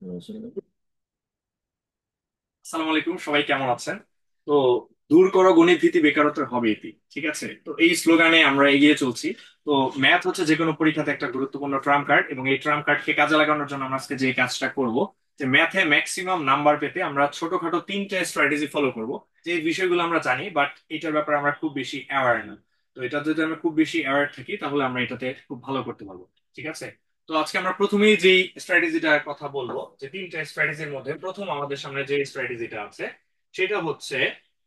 আসসালামু আলাইকুম, সবাই কেমন আছেন? তো দূর করো গণিত ভীতি, বেকারত্বের হবে ইতি। ঠিক আছে, তো এই স্লোগানে আমরা এগিয়ে চলছি। তো ম্যাথ হচ্ছে যে কোনো পরীক্ষাতে একটা গুরুত্বপূর্ণ ট্রাম্প কার্ড, এবং এই ট্রাম্প কার্ডকে কাজে লাগানোর জন্য আমরা আজকে যে কাজটা করব, যে ম্যাথে ম্যাক্সিমাম নাম্বার পেতে আমরা ছোটখাটো তিনটে স্ট্র্যাটেজি ফলো করব। যে এই বিষয়গুলো আমরা জানি, বাট এটার ব্যাপারে আমরা খুব বেশি অ্যাওয়ার না। তো এটা যদি আমরা খুব বেশি অ্যাওয়ার থাকি, তাহলে আমরা এটাতে খুব ভালো করতে পারবো। ঠিক আছে, তো আজকে আমরা প্রথমেই যে স্ট্র্যাটেজিটার কথা বলবো, যে তিনটা স্ট্র্যাটেজির মধ্যে প্রথম আমাদের সামনে যে স্ট্র্যাটেজিটা আছে, সেটা হচ্ছে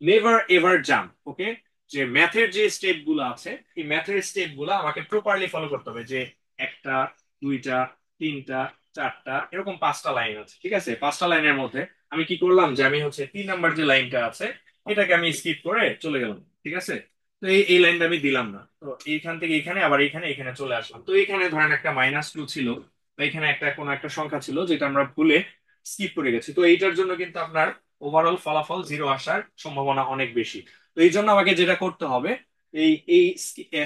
নেভার এভার জাম্প। ওকে, যে ম্যাথের যে স্টেপ গুলো আছে, এই ম্যাথের স্টেপ গুলো আমাকে প্রপারলি ফলো করতে হবে। যে একটা, দুইটা, তিনটা, চারটা, এরকম পাঁচটা লাইন আছে। ঠিক আছে, পাঁচটা লাইনের মধ্যে আমি কি করলাম, যে আমি হচ্ছে 3 নাম্বার যে লাইনটা আছে, এটাকে আমি স্কিপ করে চলে গেলাম। ঠিক আছে, তো এই এই লাইনটা আমি দিলাম না। তো এইখান থেকে এখানে, আবার এখানে এখানে চলে আসলাম। তো এখানে ধরেন একটা -2 ছিল, বা এখানে একটা কোনো একটা সংখ্যা ছিল যেটা আমরা ভুলে স্কিপ করে গেছি। তো এইটার জন্য কিন্তু আপনার ওভারঅল ফলাফল 0 আসার সম্ভাবনা অনেক বেশি। তো এই জন্য আমাকে যেটা করতে হবে, এই এই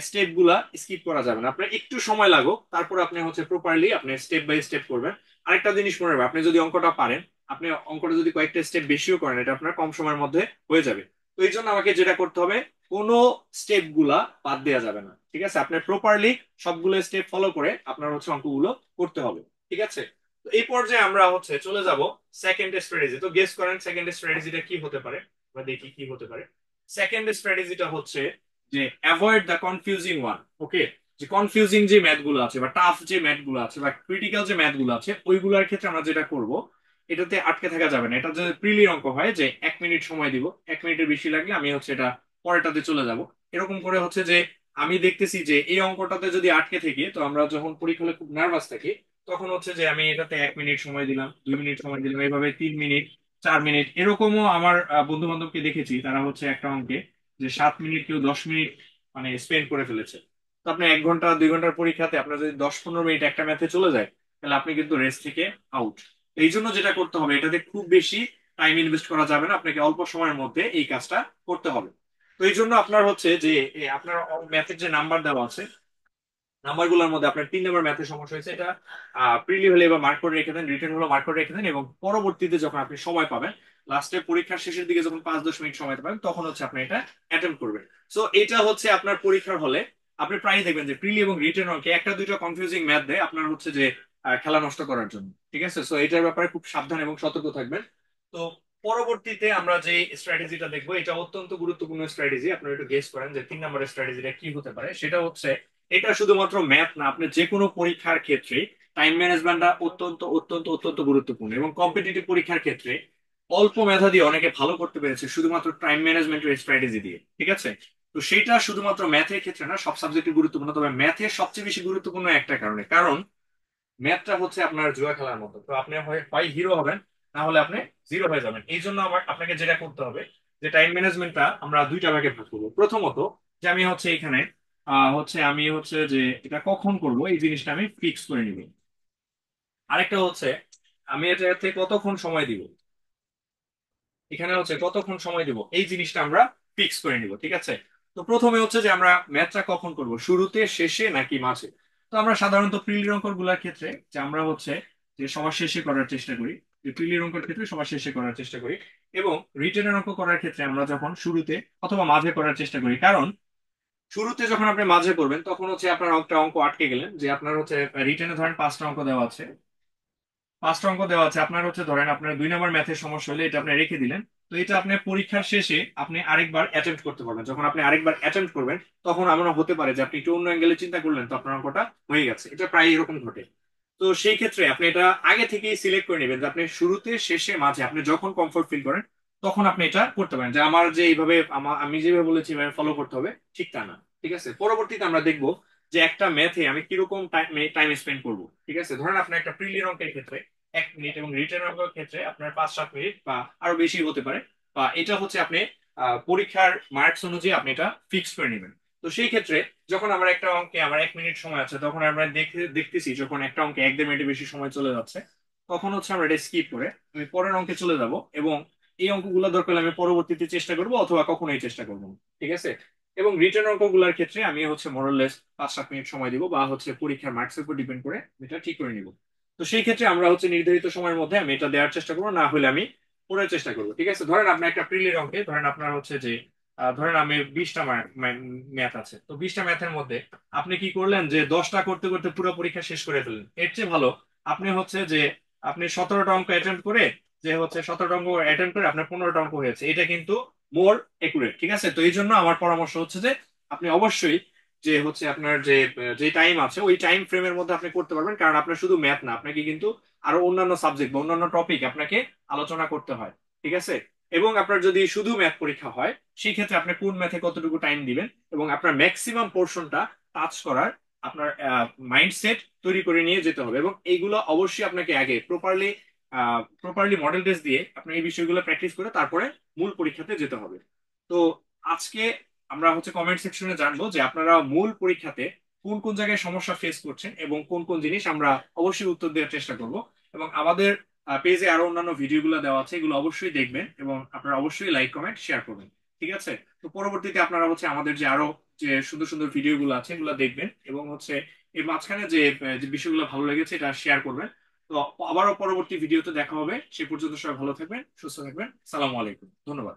স্টেপ গুলা স্কিপ করা যাবে না। আপনার একটু সময় লাগুক, তারপর আপনি হচ্ছে প্রপারলি আপনি স্টেপ বাই স্টেপ করবেন। আরেকটা জিনিস মনে রাখবেন, আপনি যদি অঙ্কটা পারেন, আপনি অঙ্কটা যদি কয়েকটা স্টেপ বেশিও করেন, এটা আপনার কম সময়ের মধ্যে হয়ে যাবে। তো এই জন্য আমাকে যেটা করতে হবে, কোনো স্টেপ গুলা বাদ দেওয়া যাবে না। ঠিক আছে, আপনি প্রপারলি সবগুলো স্টেপ ফলো করে আপনার হচ্ছে অঙ্কগুলো করতে হবে। ঠিক আছে, তো এই পর্যায়ে আমরা হচ্ছে চলে যাব সেকেন্ড স্ট্র্যাটেজি। তো গেস করেন সেকেন্ড স্ট্র্যাটেজিটা কি হতে পারে, আমরা দেখি কি হতে পারে। সেকেন্ড স্ট্র্যাটেজিটা হচ্ছে যে অ্যাভয়েড দ্য কনফিউজিং ওয়ান। ওকে, যে কনফিউজিং যে ম্যাথ গুলো আছে, বা টাফ যে ম্যাথ গুলো আছে, বা ক্রিটিক্যাল যে ম্যাথ গুলো আছে, ওইগুলোর ক্ষেত্রে আমরা যেটা করব, এটাতে আটকে থাকা যাবে না। এটা যদি প্রিলি অঙ্ক হয়, যে 1 মিনিট সময় দিব, 1 মিনিটের বেশি লাগলে আমি হচ্ছে এটা পরেরটাতে চলে যাব। এরকম করে হচ্ছে যে আমি দেখতেছি যে এই অঙ্কটাতে যদি আটকে থেকে, তো আমরা যখন পরীক্ষা হলে খুব নার্ভাস থাকি, তখন হচ্ছে যে আমি এটাতে 1 মিনিট সময় দিলাম, 2 মিনিট সময় দিলাম, এইভাবে 3 মিনিট, 4 মিনিট, এরকমও আমার বন্ধু বান্ধবকে দেখেছি। তারা হচ্ছে একটা অঙ্কে যে 7 মিনিট, কেউ 10 মিনিট মানে স্পেন্ড করে ফেলেছে। তো আপনি 1 ঘন্টা 2 ঘন্টার পরীক্ষাতে আপনার যদি 10-15 মিনিট একটা ম্যাথে চলে যায়, তাহলে আপনি কিন্তু রেস থেকে আউট। এই জন্য যেটা করতে হবে, এটাতে খুব বেশি টাইম ইনভেস্ট করা যাবে না, আপনাকে অল্প সময়ের মধ্যে এই কাজটা করতে হবে। তো এই জন্য আপনার হচ্ছে যে আপনার ম্যাথের যে নাম্বার দেওয়া আছে, নাম্বারগুলোর মধ্যে আপনার 3 নাম্বার ম্যাথের সমস্যা হয়েছে, এটা প্রিলি হলে বা মার্ক করে রেখে দেন, রিটেন হলো মার্ক করে রেখে দেন, এবং পরবর্তীতে যখন আপনি সময় পাবেন, লাস্টে পরীক্ষার শেষের দিকে যখন 5-10 মিনিট সময় পাবেন, তখন হচ্ছে আপনি এটা অ্যাটেম্প করবেন। সো এটা হচ্ছে আপনার পরীক্ষার হলে আপনি প্রায়ই দেখবেন যে প্রিলি এবং রিটেন অঙ্কে একটা দুইটা কনফিউজিং ম্যাথ দেয় আপনার হচ্ছে যে খেলা নষ্ট করার জন্য। ঠিক আছে, সো এটার ব্যাপারে খুব সাবধান এবং সতর্ক থাকবেন। তো পরবর্তীতে আমরা যে স্ট্র্যাটেজিটা দেখবো, এটা অত্যন্ত গুরুত্বপূর্ণ স্ট্র্যাটেজি। আপনারা একটু গেস করেন যে 3 নম্বরের স্ট্র্যাটেজিটা কি হতে পারে। সেটা হচ্ছে, এটা শুধুমাত্র ম্যাথ না, আপনি যে কোনো পরীক্ষার ক্ষেত্রে টাইম ম্যানেজমেন্টটা অত্যন্ত অত্যন্ত অত্যন্ত গুরুত্বপূর্ণ। এবং কম্পিটিটিভ পরীক্ষার ক্ষেত্রে অল্প মেধা দিয়ে অনেকে ভালো করতে পেরেছে শুধুমাত্র টাইম ম্যানেজমেন্টের স্ট্র্যাটেজি দিয়ে। ঠিক আছে, তো সেটা শুধুমাত্র ম্যাথের ক্ষেত্রে না, সব সাবজেক্টে গুরুত্বপূর্ণ, তবে ম্যাথের সবচেয়ে বেশি গুরুত্বপূর্ণ একটা কারণে, কারণ ম্যাথটা হচ্ছে আপনার জুয়া খেলার মতো। তো আপনি হয় হয় হিরো হবেন, না হলে আপনি জিরো হয়ে যাবেন। এই জন্য আমার আপনাকে যেটা করতে হবে, যে টাইম ম্যানেজমেন্টটা আমরা দুইটা ভাগে ভাগ করবো। প্রথমত, যে আমি হচ্ছে এখানে আমি হচ্ছে যে এটা কখন করব, এই জিনিসটা আমি ফিক্স করে নিব। আরেকটা হচ্ছে আমি এটাতে কতক্ষণ সময় দিব, এখানে হচ্ছে কতক্ষণ সময় দিব, এই জিনিসটা আমরা ফিক্স করে নিব। ঠিক আছে, তো প্রথমে হচ্ছে যে আমরা ম্যাথটা কখন করব, শুরুতে, শেষে, নাকি মাঝে। তো আমরা সাধারণত প্রিলির অঙ্ক গুলার ক্ষেত্রে যে আমরা হচ্ছে যে সবার শেষে করার চেষ্টা করি, যে প্রিলির অঙ্কের ক্ষেত্রে সবার শেষে করার চেষ্টা করি, এবং রিটেনের অঙ্ক করার ক্ষেত্রে আমরা যখন শুরুতে অথবা মাঝে করার চেষ্টা করি। কারণ শুরুতে যখন আপনি মাঝে করবেন, তখন হচ্ছে আপনার একটা অঙ্ক আটকে গেলেন, যে আপনার হচ্ছে রিটেনে ধরেন 5টা অঙ্ক দেওয়া আছে, 5টা অঙ্ক দেওয়া আছে, আপনার হচ্ছে ধরেন আপনার 2 নম্বর ম্যাথের সমস্যা হলে এটা আপনি রেখে দিলেন। তো এটা আপনি পরীক্ষার শেষে আপনি আরেকবার অ্যাটেম্প্ট করতে পারবেন। যখন আপনি আরেকবার অ্যাটেম্প্ট করবেন, তখন এমন হতে পারে যে আপনি একটু অন্য অ্যাঙ্গেলে চিন্তা করলেন, তো আপনার অঙ্কটা হয়ে গেছে। এটা প্রায় এরকম ঘটে। তো সেই ক্ষেত্রে আপনি এটা আগে থেকেই সিলেক্ট করে নেবেন, যে আপনি শুরুতে, শেষে, মাঝে আপনি যখন কমফোর্ট ফিল করেন, তখন আপনি এটা করতে পারেন। যে আমার যে এইভাবে আমি যেভাবে বলেছি এভাবে ফলো করতে হবে, ঠিক তা না। ঠিক আছে, পরবর্তীতে আমরা দেখবো যে একটা ম্যাথে আমি কিরকম টাইম স্পেন্ড করবো। ঠিক আছে, ধরেন আপনার একটা প্রিলির অঙ্কের ক্ষেত্রে 1 মিনিট, এবং রিটেন অঙ্কের ক্ষেত্রে আপনার 5-7 মিনিট বা আরো বেশি হতে পারে। বা এটা হচ্ছে আপনি পরীক্ষার মার্কস অনুযায়ী আপনি এটা ফিক্স করে নেবেন। তো সেই ক্ষেত্রে যখন আমার একটা অঙ্কে আমার 1 মিনিট সময় আছে, তখন আমরা দেখতেছি যখন একটা অঙ্কে 1-1.5 মিনিটের বেশি সময় চলে যাচ্ছে, তখন হচ্ছে আমরা এটা স্কিপ করে আমি পরের অঙ্কে চলে যাব। এবং এই অঙ্কগুলো দরকার হলে আমি পরবর্তীতে চেষ্টা করব, অথবা কখনোই চেষ্টা করবো না। ঠিক আছে, এবং রিটেন অঙ্কগুলোর ক্ষেত্রে আমি হচ্ছে মোরলেস 5-7 মিনিট সময় দিব, বা হচ্ছে পরীক্ষার মার্কসের উপর ডিপেন্ড করে এটা ঠিক করে নিব। তো সেই ক্ষেত্রে আমরা হচ্ছে নির্ধারিত সময়ের মধ্যে আমি এটা দেওয়ার চেষ্টা করবো, না হলে আমি পড়ার চেষ্টা করবো। ঠিক আছে, ধরেন আপনার একটা প্রিলির অঙ্কে ধরেন আপনার হচ্ছে যে ধরেন আমি 20টা ম্যাথ আছে, তো 20টা ম্যাথের মধ্যে আপনি কি করলেন যে 10টা করতে করতে পুরো পরীক্ষা শেষ করে ফেললেন। এর চেয়ে ভালো আপনি হচ্ছে যে আপনি 17টা অঙ্ক অ্যাটেম্প করে, যে হচ্ছে 17টা অঙ্ক অ্যাটেম্প করে আপনার 15টা অঙ্ক হয়েছে, এটা কিন্তু মোর একুরেট। ঠিক আছে, তো এই জন্য আমার পরামর্শ হচ্ছে যে আপনি অবশ্যই যে হচ্ছে আপনার যে যে টাইম আছে ওই টাইম ফ্রেমের মধ্যে আপনি করতে পারবেন, কারণ আপনার শুধু ম্যাথ না, আপনাকে কিন্তু আরো অন্যান্য সাবজেক্ট বা অন্যান্য টপিক আপনাকে আলোচনা করতে হয়। ঠিক আছে, এবং আপনার যদি শুধু ম্যাথ পরীক্ষা হয় সেই ক্ষেত্রে আপনি কোন ম্যাথে কতটুকু টাইম দিবেন এবং আপনার ম্যাক্সিমাম পোর্শনটা টাচ করার আপনার মাইন্ডসেট তৈরি করে নিয়ে যেতে হবে। এবং এইগুলো অবশ্যই আপনাকে আগে প্রপারলি মডেল টেস্ট দিয়ে আপনার এই বিষয়গুলো প্র্যাকটিস করে তারপরে মূল পরীক্ষাতে যেতে হবে। তো আজকে আমরা হচ্ছে কমেন্ট সেকশনে জানবো যে আপনারা মূল পরীক্ষাতে কোন কোন জায়গায় সমস্যা ফেস করছেন এবং কোন কোন জিনিস আমরা অবশ্যই উত্তর দেওয়ার চেষ্টা করব। এবং আমাদের পেজে আরো অন্যান্য ভিডিওগুলো দেওয়া আছে, এগুলো অবশ্যই দেখবেন এবং আপনারা অবশ্যই লাইক কমেন্ট শেয়ার করবেন। ঠিক আছে, তো পরবর্তীতে আপনারা হচ্ছে আমাদের যে আরো যে সুন্দর সুন্দর ভিডিওগুলো আছে এগুলো দেখবেন এবং হচ্ছে এর মাঝখানে যে বিষয়গুলো ভালো লেগেছে এটা শেয়ার করবেন। তো আবারও পরবর্তী ভিডিওতে দেখা হবে, সে পর্যন্ত সবাই ভালো থাকবেন, সুস্থ থাকবেন। সালামু আলাইকুম, ধন্যবাদ।